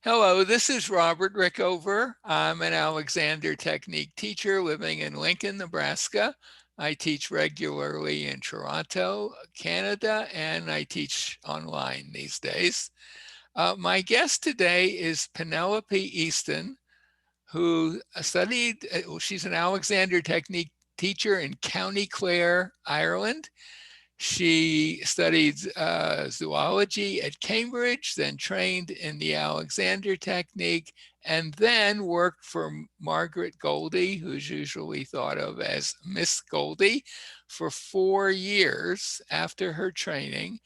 Hello, this is Robert Rickover. I'm an Alexander Technique teacher living in Lincoln, Nebraska. I teach regularly in Toronto, Canada, and I teach online these days. My guest today is Penelope Easton, who studied, she's an Alexander Technique teacher in County Clare, Ireland. She studied zoology at Cambridge, then trained in the Alexander technique, and then worked for Margaret Goldie, who's usually thought of as Miss Goldie, for 4 years after her training.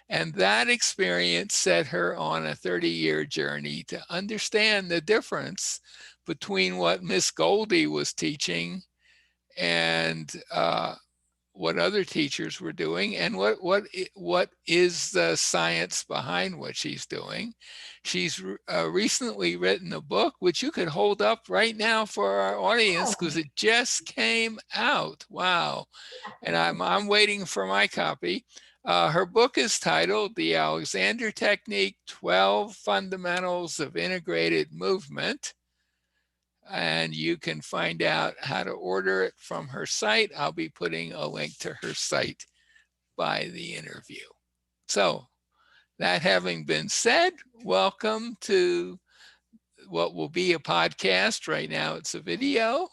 And that experience set her on a 30-year journey to understand the difference between what Miss Goldie was teaching and what other teachers were doing and what is the science behind what she's doing. She's recently written a book which you could hold up right now for our audience because it just came out. Wow. And I'm waiting for my copy. Her book is titled The Alexander Technique, 12 Fundamentals of Integrated Movement. And you can find out how to order it from her site. I'll be putting a link to her site by the interview. So that having been said, welcome to what will be a podcast. Right now it's a video.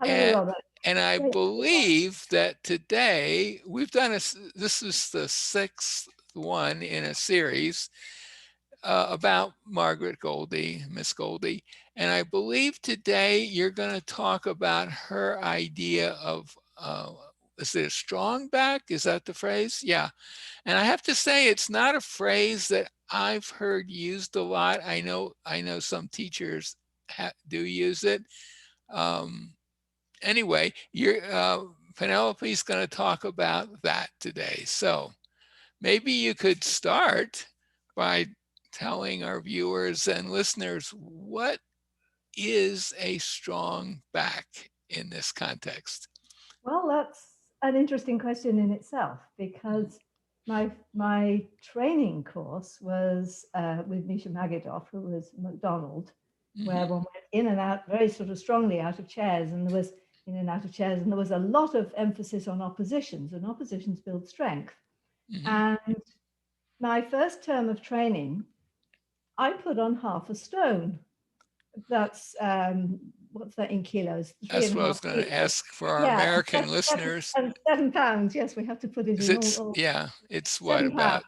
Hello, and I believe that today we've done this is the 6th one in a series about Margaret Goldie, Miss Goldie. And I believe today you're going to talk about her idea of, is it a strong back? Is that the phrase? Yeah. And I have to say, it's not a phrase that I've heard used a lot. I know some teachers do use it. Anyway, Penelope's going to talk about that today. So maybe you could start by telling our viewers and listeners what is a strong back in this context? Well, that's an interesting question in itself because my training course was with Misha Magadoff, who was McDonald, where one went in and out very sort of strongly out of chairs, and there was in and out of chairs, and there was a lot of emphasis on oppositions, and oppositions build strength. And my first term of training, I put on half a stone. That's what's that in kilos? That's what I was going to ask for our American listeners. 7 pounds. Yes, we have to put it in all. Yeah, it's what, about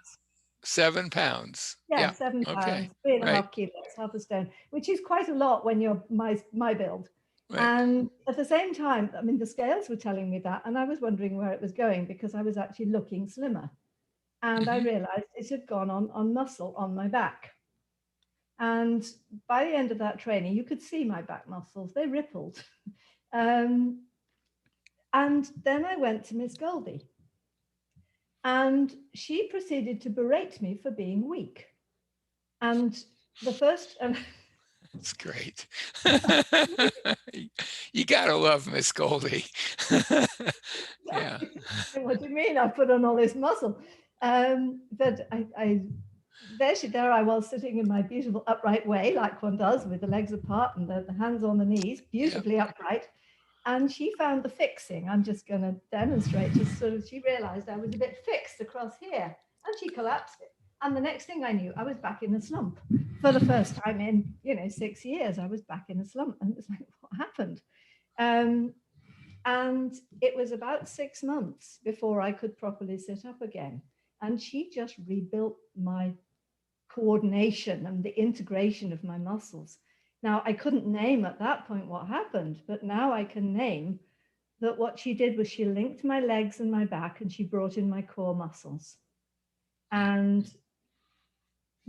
7 pounds? Yeah, 7 pounds, 3.5 kilos, half a stone, which is quite a lot when you're my build. Right. And at the same time, I mean, the scales were telling me that, and I was wondering where it was going because I was actually looking slimmer. And I realized it had gone on muscle on my back. And by the end of that training, you could see my back muscles, they rippled. And then I went to Miss Goldie. And she proceeded to berate me for being weak. And the first... That's great. You gotta love Miss Goldie. Yeah. What do you mean? I put on all this muscle. But there I was sitting in my beautiful upright way, like one does, with the legs apart and the hands on the knees, beautifully upright. And she found the fixing. I'm just going to demonstrate. She realized I was a bit fixed across here, and she collapsed it. And the next thing I knew, I was back in a slump. For the first time in 6 years, I was back in a slump, and it was like, what happened? And it was about 6 months before I could properly sit up again. And she just rebuilt my coordination and the integration of my muscles. Now, I couldn't name at that point what happened, but now I can name that what she did was she linked my legs and my back, and she brought in my core muscles. And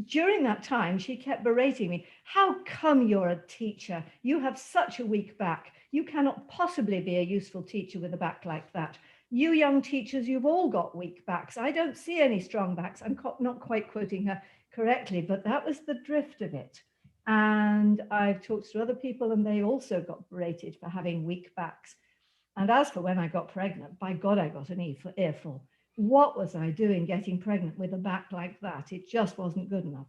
during that time, she kept berating me. How come you're a teacher? You have such a weak back. You cannot possibly be a useful teacher with a back like that. You young teachers, you've all got weak backs. I don't see any strong backs. I'm not quite quoting her correctly, but that was the drift of it. And I've talked to other people, and they also got berated for having weak backs. And as for when I got pregnant, by God, I got an earful. What was I doing getting pregnant with a back like that? It just wasn't good enough.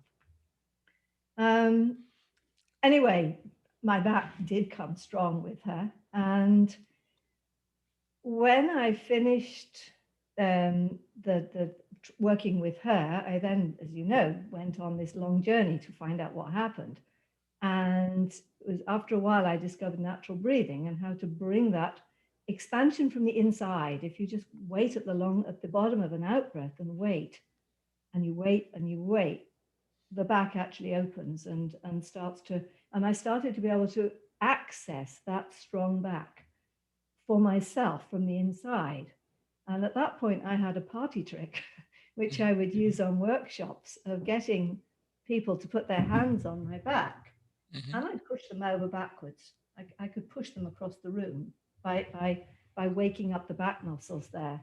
Um, anyway, my back did come strong with her. And when I finished the working with her, I then, as you know, went on this long journey to find out what happened. And it was after a while I discovered natural breathing and how to bring that expansion from the inside. If you just wait at the bottom of an out breath and wait, and you wait and you wait, the back actually opens and starts to, and I started to be able to access that strong back for myself from the inside. And at that point, I had a party trick, which I would use on workshops of getting people to put their hands on my back, Mm-hmm. and I'd push them over backwards. I could push them across the room by waking up the back muscles there.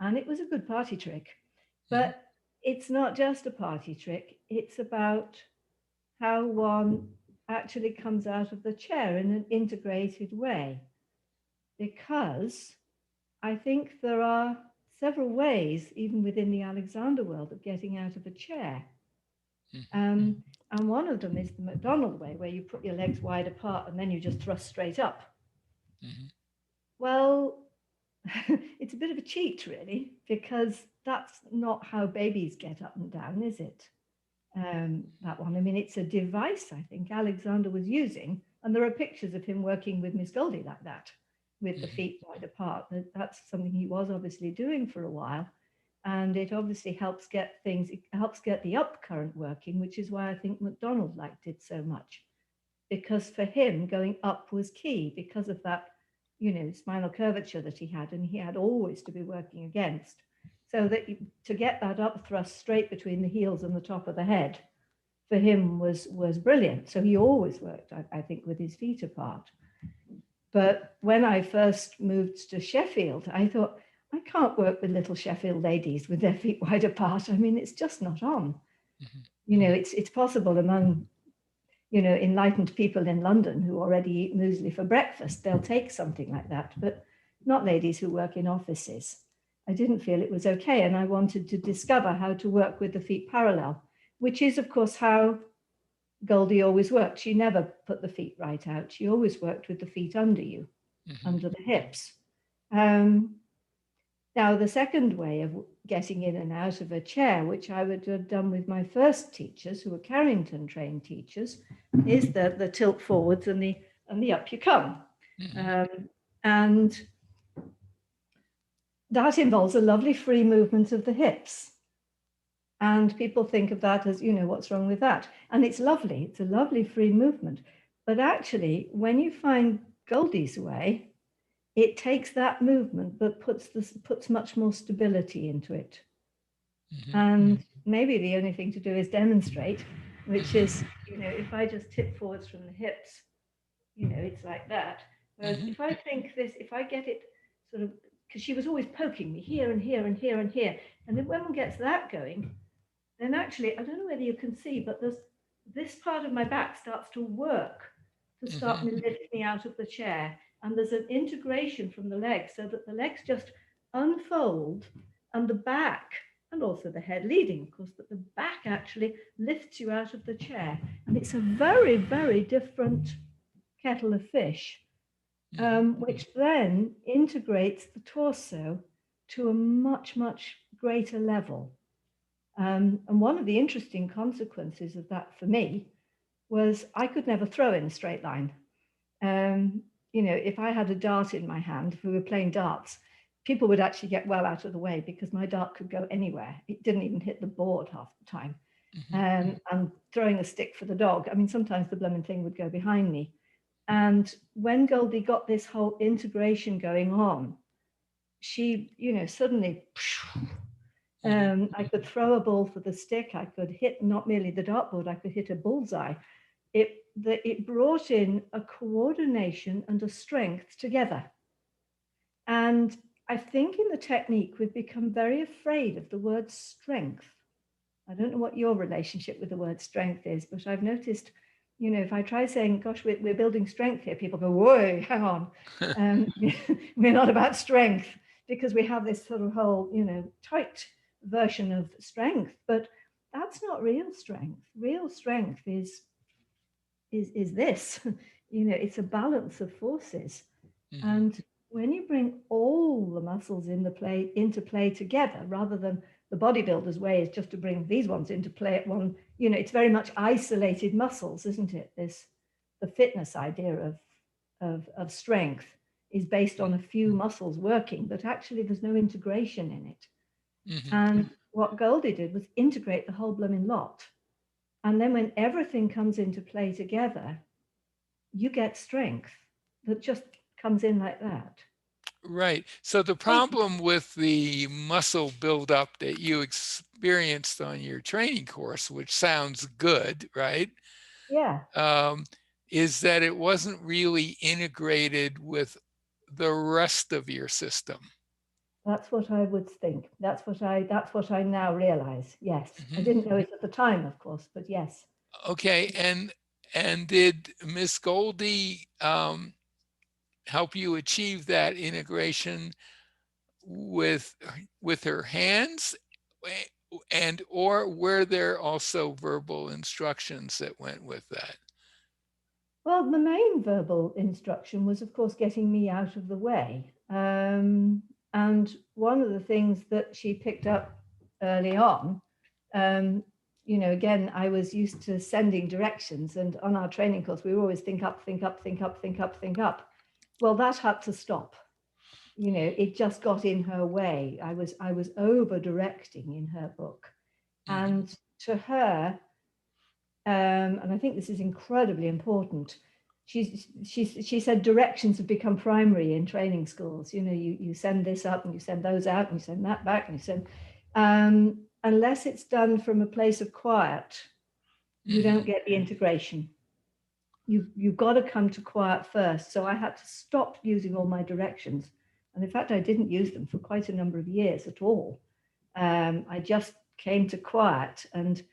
And it was a good party trick. Mm-hmm. But it's not just a party trick, it's about how one actually comes out of the chair in an integrated way. Because I think there are several ways, even within the Alexander world, of getting out of a chair. Mm-hmm. And one of them is the McDonald way, where you put your legs wide apart and then you just thrust straight up. Mm-hmm. Well, it's a bit of a cheat, really, because that's not how babies get up and down, is it? That one. I mean, it's a device I think Alexander was using, and there are pictures of him working with Miss Goldie like that, with the Mm-hmm. feet wide apart. That's something he was obviously doing for a while, and it obviously helps get things. It helps get the up current working, which is why I think MacDonald liked it so much, because for him going up was key because of that, spinal curvature that he had, and he had always to be working against. So that to get that up thrust straight between the heels and the top of the head for him was brilliant. So he always worked, I think, with his feet apart. But when I first moved to Sheffield, I thought, I can't work with little Sheffield ladies with their feet wide apart. I mean, it's just not on. Mm-hmm. It's possible among enlightened people in London who already eat muesli for breakfast. They'll take something like that, but not ladies who work in offices. I didn't feel it was okay, and I wanted to discover how to work with the feet parallel, which is, of course, how Goldie always worked. She never put the feet right out. She always worked with the feet under you, Mm-hmm. under the hips. Um, Now, the second way of getting in and out of a chair, which I would have done with my first teachers, who were Carrington trained teachers, is the tilt forwards and the up you come. Mm-hmm. And that involves a lovely free movement of the hips. And people think of that as, what's wrong with that? And it's lovely. It's a lovely free movement. But actually, when you find Goldie's way, it takes that movement but puts much more stability into it. Mm-hmm. And maybe the only thing to do is demonstrate, which is, if I just tip forwards from the hips, it's like that. Whereas Mm-hmm. if I think this, if I get it sort of, because she was always poking me here and here and here and here. And then when one gets that going, then actually, I don't know whether you can see, but there's this part of my back starts to work to start Mm-hmm. me lift me out of the chair. And there's an integration from the legs so that the legs just unfold and the back and also the head leading, of course, but the back actually lifts you out of the chair. And it's a very, very different kettle of fish, which then integrates the torso to a much, much greater level. And one of the interesting consequences of that for me was I could never throw in a straight line. If I had a dart in my hand, if we were playing darts, people would actually get well out of the way because my dart could go anywhere. It didn't even hit the board half the time. And throwing a stick for the dog, I mean, sometimes the blooming thing would go behind me. And when Goldie got this whole integration going on, she, suddenly, I could throw a ball for the stick. I could hit not merely the dartboard, I could hit a bullseye. It brought in a coordination and a strength together. And I think in the technique, we've become very afraid of the word strength. I don't know what your relationship with the word strength is, but I've noticed, if I try saying, gosh, we're building strength here, people go, whoa, hang on. We're not about strength because we have this sort of whole, tight version of strength. But that's not real strength. Real strength is this. It's a balance of forces. Mhm. And when you bring all the muscles into play together, rather than the bodybuilder's way is just to bring these ones into play at one, it's very much isolated muscles, isn't it? The fitness idea of strength is based on a few muscles working, but actually there's no integration in it. Mhm. And what Goldie did was integrate the whole blooming lot. And then when everything comes into play together, you get strength that just comes in like that. Right. So the Hey, problem with the muscle buildup that you experienced on your training course, which sounds good, right? yeah, Um, is that it wasn't really integrated with the rest of your system. that's what I would think. That's what I now realize. Yes. I Mhm. didn't know it at the time, of course, but yes. Okay. And did Miss Goldie help you achieve that integration with with her hands, and or were there also verbal instructions that went with that? Well, the main verbal instruction was, of course, getting me out of the way. And one of the things that she picked up early on, um, again, I was used to sending directions, and on our training course, we were always think up, think up, think up, think up, think up. Well, that had to stop. It just got in her way. I was over directing in her book, Mhm. and to her, and I think this is incredibly important. She said directions have become primary in training schools. You send this up and you send those out and you send that back and you send, unless it's done from a place of quiet, you don't Mhm. get the integration. You've got to come to quiet first. So I had to stop using all my directions, and in fact, I didn't use them for quite a number of years at all. I just came to quiet and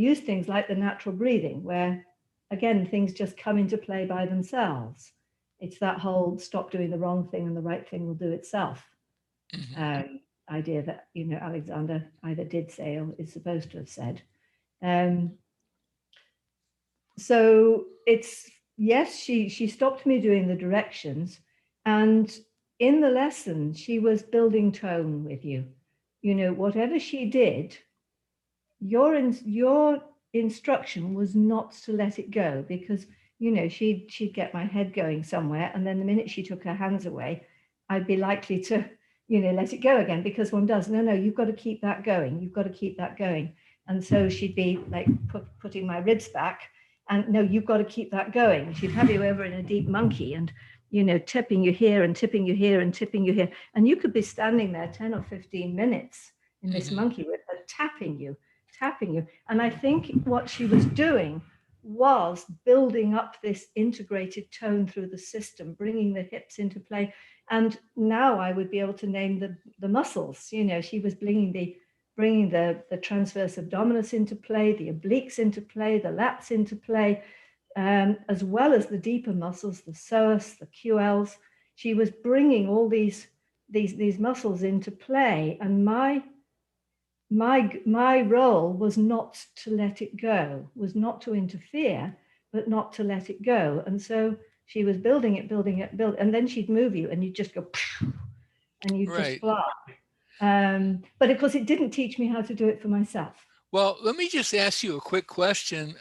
used things like the natural breathing, where again things just come into play by themselves. It's that whole stop doing the wrong thing and the right thing will do itself Mhm. um, idea that Alexander either did say or is supposed to have said. Um, so it's yes, she stopped me doing the directions, and in the lesson she was building tone with you. Whatever she did, your instruction was not to let it go, because she'd get my head going somewhere, and then the minute she took her hands away, I'd be likely to let it go again, because one does. No, you've got to keep that going, you've got to keep that going. And so she'd be like putting my ribs back, and no, you've got to keep that going. She'd have you over in a deep monkey, and tipping you here and tipping you here and tipping you here, and you could be standing there 10 or 15 minutes in this Mhm. monkey with her tapping you. And I think what she was doing was building up this integrated tone through the system, bringing the hips into play. And now I would be able to name the muscles. She was bringing the transverse abdominis into play, the obliques into play, the lats into play, as well as the deeper muscles, the psoas, the QLs. She was bringing all these muscles into play, and my role was not to let it go, was not to interfere, but not to let it go. And so she was building it, and then she'd move you, and you'd just go, and you'd just Right. fly. But of course, it didn't teach me how to do it for myself. Well, let me just ask you a quick question.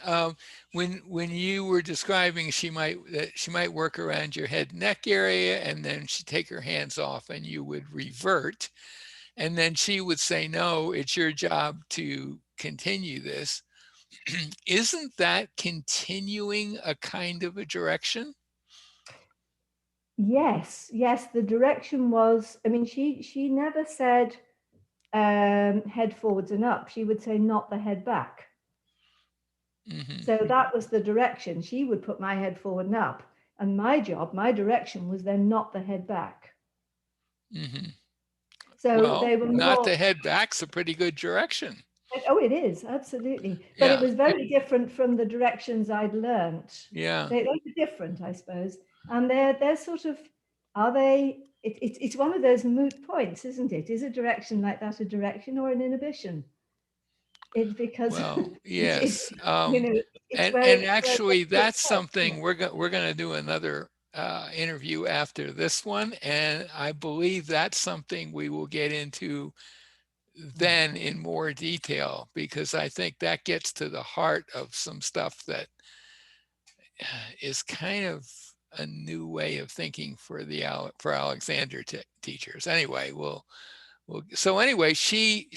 When you were describing she might work around your head neck area, and then she'd take her hands off and you would revert, and then she would say, no, it's your job to continue this. Isn't that continuing a kind of a direction? Yes, the direction was, I mean, she never said head forwards and up. She would say not the head back. Hmm. So that was the direction. She would put my head forward and up. And my job, my direction was then not the head back. Hmm. So Well, they were not more, to head back's a pretty good direction. oh, it is, absolutely. But it Yeah, was very different from the directions I'd learnt. yeah. They were different, I suppose. And they're sort of, are they, it's one of those moot points, isn't it? Is a direction like that a direction or an inhibition? It's because Well, it's yes. you know, it's And where actually, it that's starts, yeah. something we're gonna do another interview after this one, and I believe that's something we will get into then in more detail, because I think that gets to the heart of some stuff that is kind of a new way of thinking for for Alexander teachers. Anyway, so anyway, she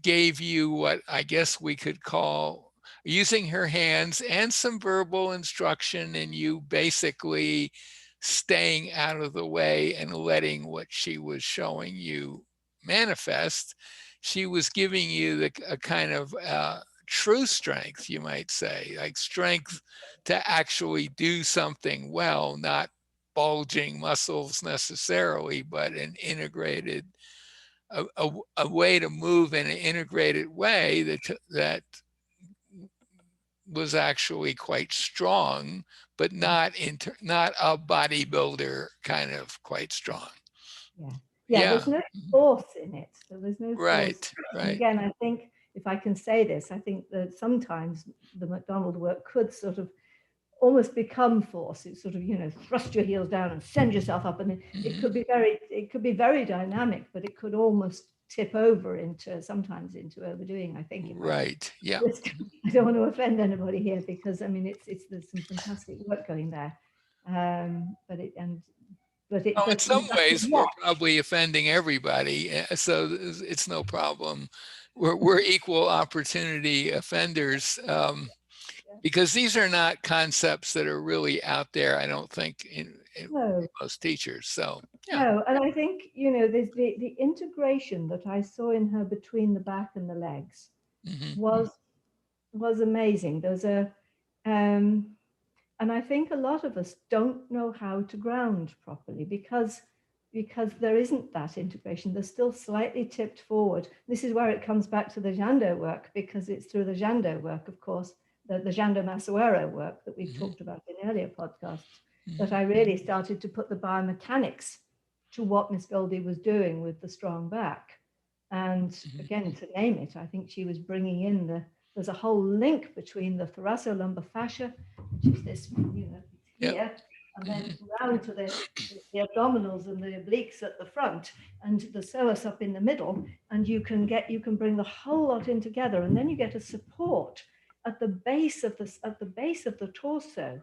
gave you what I guess we could call, using her hands and some verbal instruction, and you basically staying out of the way and letting what she was showing you manifest. She was giving you a kind of true strength, you might say, like strength to actually do something well, not bulging muscles necessarily, but an integrated, a way to move in an integrated way that was actually quite strong, but not a bodybuilder kind of quite strong. Yeah. Yeah, Yeah. there's no force in it. There was no force. Right. And Right. again, I think if I can say this, I think that sometimes the McDonald work could sort of almost become force. It's sort of, thrust your heels down and send yourself up. And it Mhm. could be very dynamic, but it could almost tip over sometimes into overdoing, I think, if I Right. Yeah. I don't want to offend anybody here, because I mean, there's some fantastic work going there. But it, and, but it, Oh, in but some ways, yeah, we're probably offending everybody, so it's no problem. We're equal opportunity offenders, because these are not concepts that are really out there, I don't think, in no, most teachers. So, yeah. no. And I think, there's the integration that I saw in her between the back and the legs Mhm. was was amazing. There's um, and I think a lot of us don't know how to ground properly because there isn't that integration. They're still slightly tipped forward. This is where it comes back to the Jando work, because it's through the Jando work, of course, the Jando Massawero work that we've Mhm. talked about in earlier podcasts, that Mhm. I really started to put the biomechanics to what Miss Goldie was doing with the strong back. And Mhm. again, to name it, I think she was bringing in there's a whole link between the thoracolumbar fascia, which is this, Yep. here, and then Mhm. round to the abdominals and the obliques at the front, and the psoas up in the middle, and you can bring the whole lot in together, and then you get a support at the base of the torso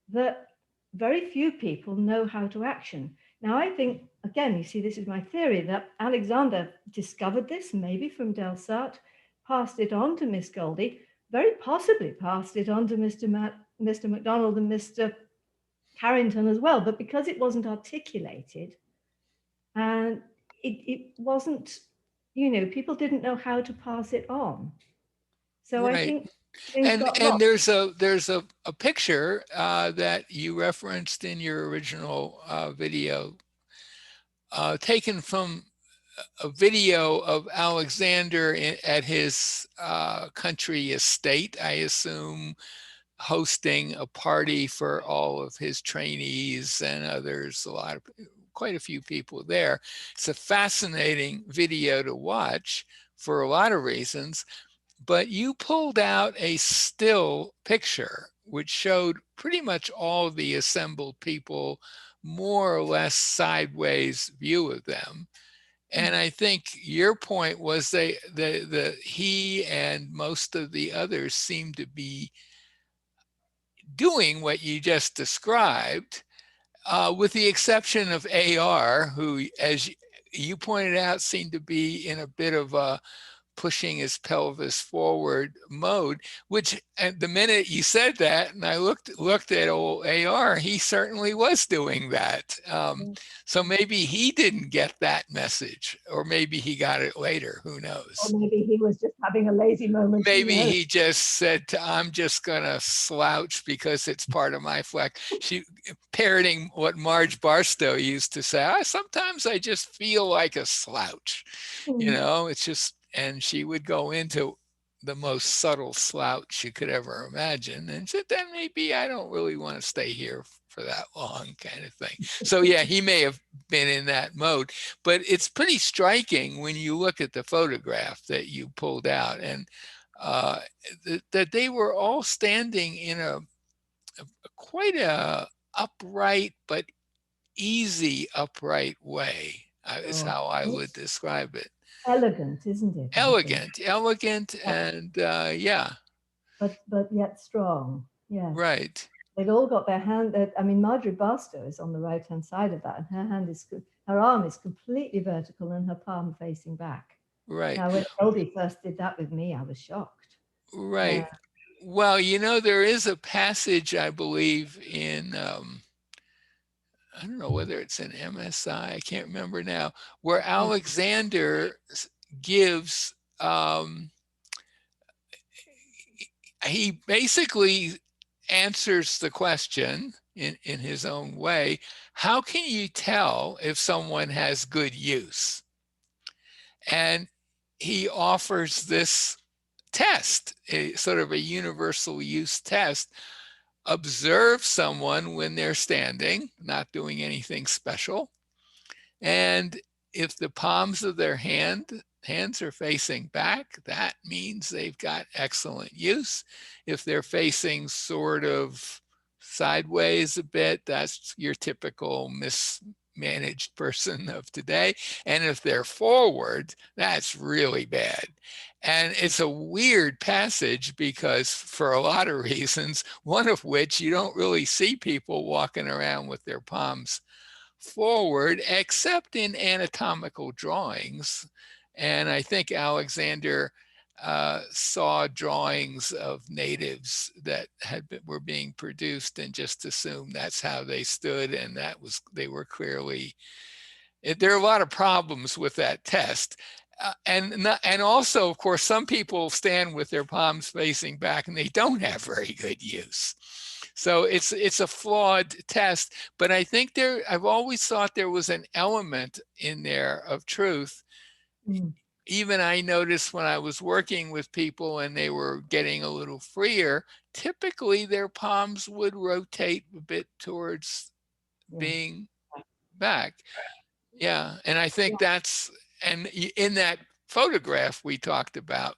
that very few people know how to action. Now, I think, again, you see, this is my theory, that Alexander discovered this, maybe from Delsart, passed it on to Miss Goldie, very possibly passed it on to Mr. MacDonald and Mr. Carrington as well, but because it wasn't articulated, and it wasn't, people didn't know how to pass it on. So I Right. think things got And lost. there's a picture that you referenced in your original video, taken from a video of Alexander at his country estate, I assume, hosting a party for all of his trainees and others, quite a few people there. It's a fascinating video to watch for a lot of reasons, but you pulled out a still picture which showed pretty much all the assembled people, more or less sideways view of them. And I think your point was he and most of the others seemed to be doing what you just described, with the exception of AR, who, as you pointed out, seemed to be in a bit of a pushing his pelvis forward mode, which the minute you said that, and I looked at old AR, he certainly was doing that. So maybe he didn't get that message, or maybe he got it later. Who Or knows? maybe he was just having a lazy moment, who Maybe knows? he just said, I'm just going to slouch because it's part of my flex. She parroting what Marge Barstow used to say, sometimes I just feel like a slouch. Hmm. It's just, and she would go into the most subtle slouch you could ever imagine, and said, then maybe I don't really want to stay here for that long, kind of thing. So yeah, he may have been in that mode, but it's pretty striking when you look at the photograph that you pulled out, and uh, that they were all standing in a quite a upright but easy upright way, is Oh, how I would it's describe it. elegant, isn't it? I think, Elegant, and yeah, but yet strong. Yes. right, They've all got their hand. I mean, Marjorie Barstow is on the right hand side of that, and her arm is completely vertical and her palm facing back. right, Now, when Goldie first did that with me, I was shocked. right. Well, there is a passage, I believe, in I don't know whether it's in MSI, I can't remember now, where Alexander gives he basically answers the question in his own way. How can you tell if someone has good use? And he offers this test, a sort of a universal use test. Observe someone when they're standing, not doing anything special. And if the palms of their hands are facing back, that means they've got excellent use. If they're facing sort of sideways a bit, that's your typical mismanaged person of today. And if they're forward, that's really bad. And it's a weird passage because for a lot of reasons, one of which you don't really see people walking around with their palms forward, except in anatomical drawings. And I think Alexander saw drawings of natives that were being produced and just assumed that's how they stood, and they were clearly. There are a lot of problems with that test. And also, of course, some people stand with their palms facing back and they don't have very good use. So it's a flawed test, but I think I've always thought there was an element in there of truth. Mm. Even I noticed when I was working with people and they were getting a little freer, typically their palms would rotate a bit towards being back. Yeah, and I think and in that photograph we talked about,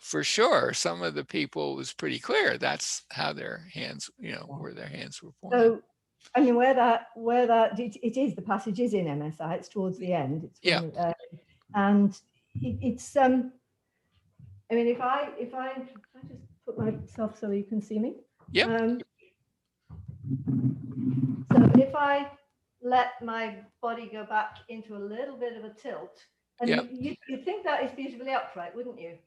for sure, some of the people, it was pretty clear that's how their hands, where their hands were pointing. So, I mean, it is, the passage is in MSI. It's towards the end. It's Yeah. And it's I mean, if I just put myself so you can see me. Yep. So if I let my body go back into a little bit of a tilt, and Yep. you think that is beautifully upright, wouldn't you?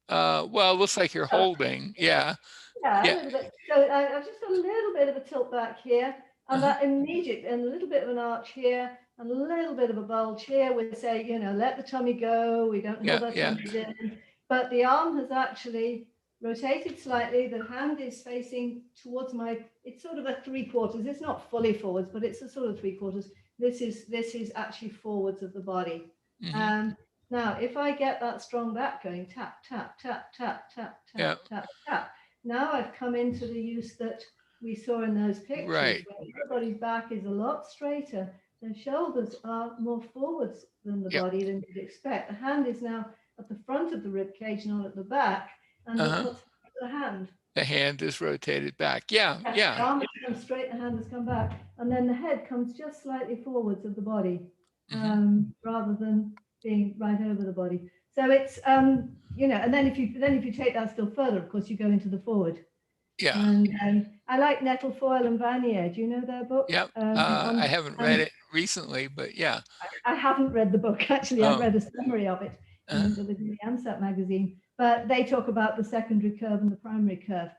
Well, it looks like you're holding. Yeah. Yeah, a little bit. So I've just got a little bit of a tilt back here, and that immediate, and a little bit of an arch here, and a little bit of a bulge here. We say, let the tummy go. We don't hold our tummies in. But the arm has actually rotated slightly. The hand is facing towards it's sort of a 3/4. It's not fully forwards, but it's a sort of 3/4. This is actually forwards of the body. Now, if I get that strong back going, tap, tap, tap, tap, tap, tap, tap, tap. Now I've come into the use that we saw in those pictures. Right. Where everybody's back is a lot straighter. Their shoulders are more forwards than the body than you'd expect. The hand is now at the front of the rib cage, not at the back. And what's the hand? The hand is rotated back. Yeah. The arm has come straight, the hand has come back. And then the head comes just slightly forwards of the body, rather than being right over the body. So it's and then if you take that still further, of course, you go into the forward. Yeah. And I like Nettlefoil and Vanier. Do you know their book? Yep. I haven't read it recently, but yeah. I haven't read the book, actually. I've read a summary of it in the AMSAT magazine. But they talk about the secondary curve and the primary curve.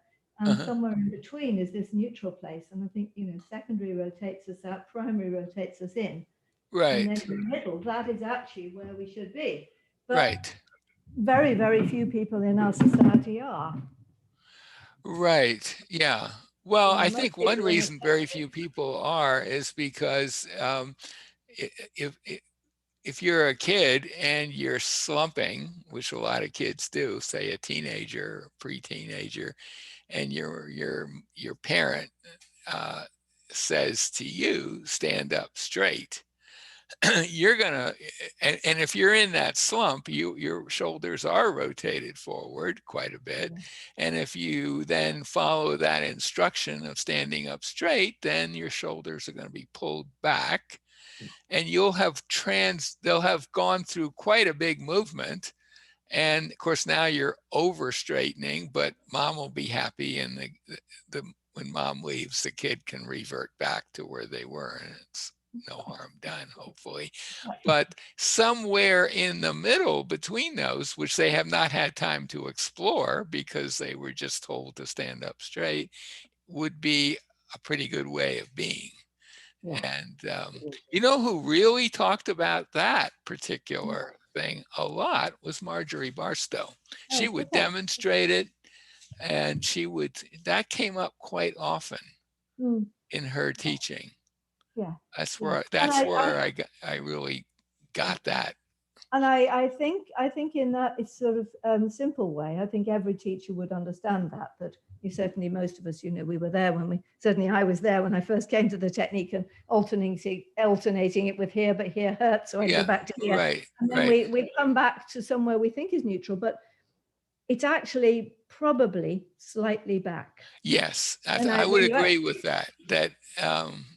And somewhere in between is this neutral place. And I think, secondary rotates us out, primary rotates us in. Right. And then in the middle, that is actually where we should be. But right. Very, very few people in our society are. Right. Yeah. Well, I think one reason very few people are is because if you're a kid and you're slumping, which a lot of kids do, say a teenager, pre-teenager, and your parent uh, says to you, stand up straight, you're gonna, and if you're in that slump, your shoulders are rotated forward quite a bit. And if you then follow that instruction of standing up straight, then your shoulders are going to be pulled back, and they'll have gone through quite a big movement. And of course, now you're over straightening, but mom will be happy. And the when mom leaves, the kid can revert back to where they were, and it's no harm done, hopefully. But somewhere in the middle between those, which they have not had time to explore because they were just told to stand up straight, would be a pretty good way of being. Yeah. And you know who really talked about that particular thing a lot was Marjorie Barstow. She would demonstrate it, and that came up quite often Mm, in her teaching. yeah. That's Yeah. where And I really got that. I think in that it's sort of simple way, I think every teacher would understand that you certainly, most of us, we were there certainly I was there when I first came to the technique, and alternating it with here, but here hurts, so I'd go back to here. Right, And then right. we come back to somewhere we think is neutral, but it's actually probably slightly back. Yes, I would When you agree actually, with that.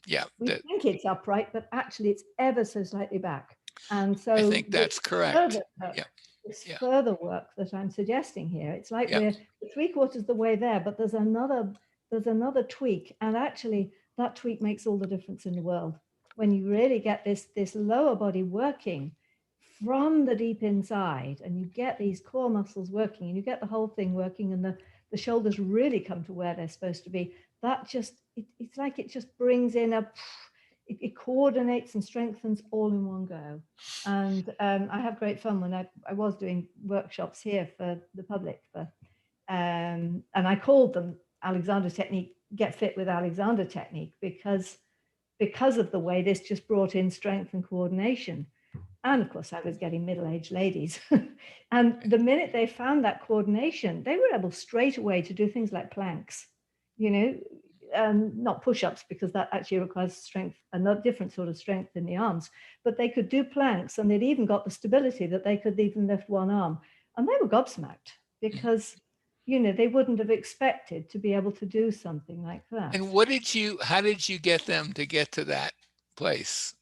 Yeah, we think it's upright, but actually it's ever so slightly back. And I so think that's correct. Yeah, this yeah, further work that I'm suggesting here, it's like yeah. we're 3/4 the way there, but there's another tweak, and actually that tweak makes all the difference in the world when you really get this lower body working from the deep inside, and you get these core muscles working, and you get the whole thing working, and the shoulders really come to where they're supposed to be. That it's like it just brings in it coordinates and strengthens all in one go. And I have great fun when I was doing workshops here for the public, and I called them Alexander Technique, Get Fit with Alexander Technique, because of the way this just brought in strength and coordination. And of course, I was getting middle-aged ladies. And the minute they found that coordination, they were able straight away to do things like planks, you know, not push-ups, because that actually requires strength, another different sort of strength in the arms. But they could do planks, and they'd even got the stability that they could even lift one arm. And they were gobsmacked because, they wouldn't have expected to be able to do something like that. And how did you get them to get to that place?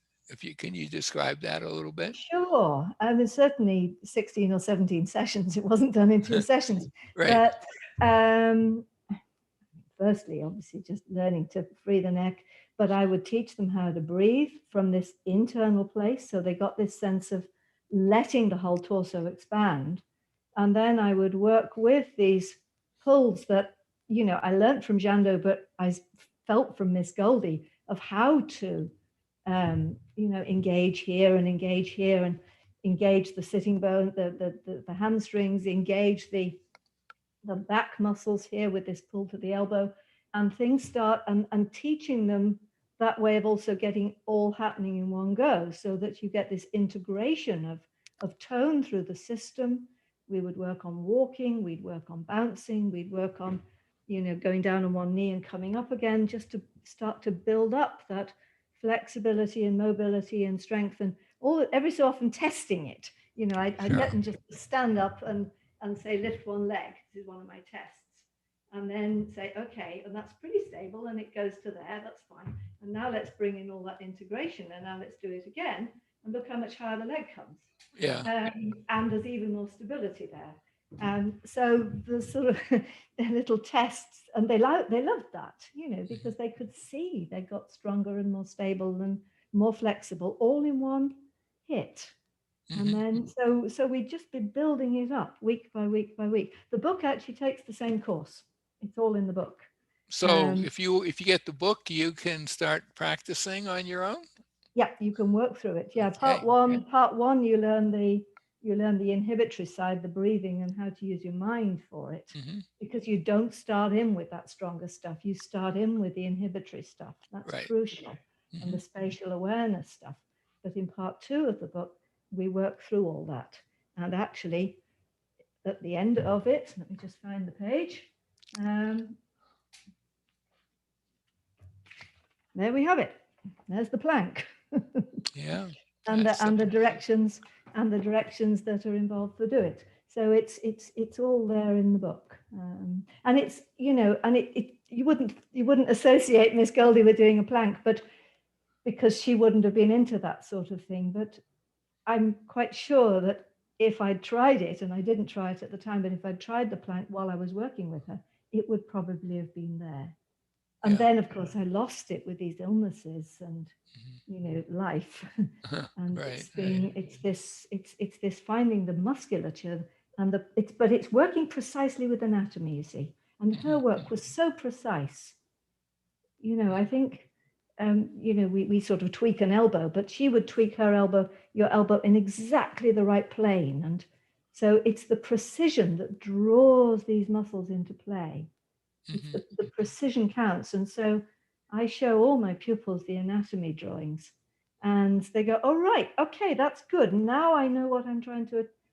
Can you describe that a little bit? Sure. I mean, certainly 16 or 17 sessions. It wasn't done in 2 sessions. Right. But firstly, obviously, just learning to free the neck. But I would teach them how to breathe from this internal place. So they got this sense of letting the whole torso expand. And then I would work with these pulls that, I learned from Jando, but I felt from Miss Goldie of how to engage here and engage here, and engage the sitting bone, the hamstrings, engage the back muscles here with this pull to the elbow, and things start, and teaching them that way of also getting all happening in one go, so that you get this integration of tone through the system. We would work on walking, we'd work on bouncing, we'd work on, going down on one knee and coming up again, just to start to build up that flexibility and mobility and strength, and every so often testing it. I'd get them just to stand up and say, lift one leg. This is one of my tests. And then say, okay, and that's pretty stable, and it goes to there, that's fine. And now let's bring in all that integration, and now let's do it again, and look how much higher the leg comes. Yeah. And there's even more stability there. So the sort of their little tests, and they loved that, because they could see they got stronger and more stable and more flexible all in one hit. And then so we'd just be building it up week by week by week. The book actually takes the same course. It's all in the book. So if you get the book, you can start practicing on your own. Yeah, you can work through it. Yeah, Okay. Part one, you learn the inhibitory side, the breathing, and how to use your mind for it. Because you don't start in with that stronger stuff. You start in with the inhibitory stuff. That's crucial. And the spatial awareness stuff. But in part two of the book, we work through all that. And actually, at the end of it, let me just find the page. There we have it. There's the plank. Yeah. and the directions that are involved to do it. So it's all there in the book, and it's, you know, and you wouldn't associate Miss Goldie with doing a plank, but because she wouldn't have been into that sort of thing. But I'm quite sure that if I'd tried it, and I didn't try it at the time, but if I'd tried the plank while I was working with her, it would probably have been there. And then, of course, I lost it with these illnesses and, you know, life. And Right. it's this finding the musculature and but it's working precisely with anatomy, you see. And her work was so precise. You know, I think, you know, we sort of tweak an elbow, but she would tweak your elbow in exactly the right plane. And so it's the precision that draws these muscles into play. It's the precision counts. And so I show all my pupils the anatomy drawings, and they go, oh, right, okay, that's good. Now I know what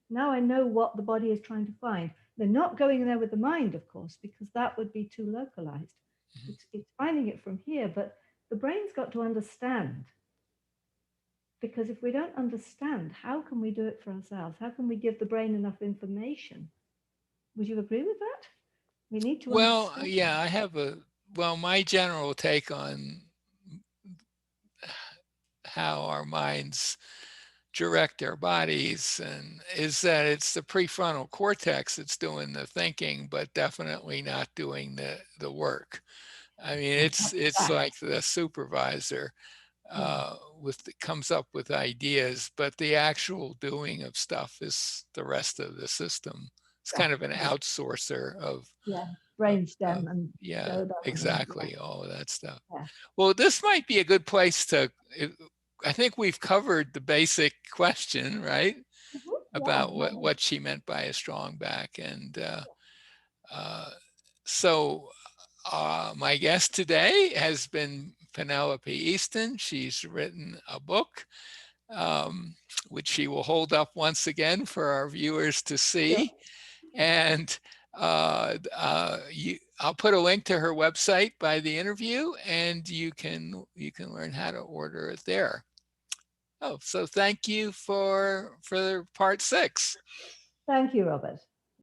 now I know what the body is trying to find. They're not going there with the mind, of course, because that would be too localized. It's finding it from here, but the brain's got to understand. Because if we don't understand, how can we do it for ourselves? How can we give the brain enough information? Would you agree with that? We need to understand. Yeah, I have my general take on how our minds direct our bodies and is that it's the prefrontal cortex that's doing the thinking, but definitely not doing the work. I mean, it's like the supervisor comes up with ideas, but the actual doing of stuff is the rest of the system. It's kind of an outsourcer of brainstem and yeah, show them. exactly, all of that stuff. Yeah. Well, this might be a good place to. I think we've covered the basic question, right? About what she meant by a strong back, and so my guest today has been Penelope Easton. She's written a book, which she will hold up once again for our viewers to see. And I'll put a link to her website by the interview, and you can learn how to order it there. Oh, so thank you for part 6. Thank you, Robert.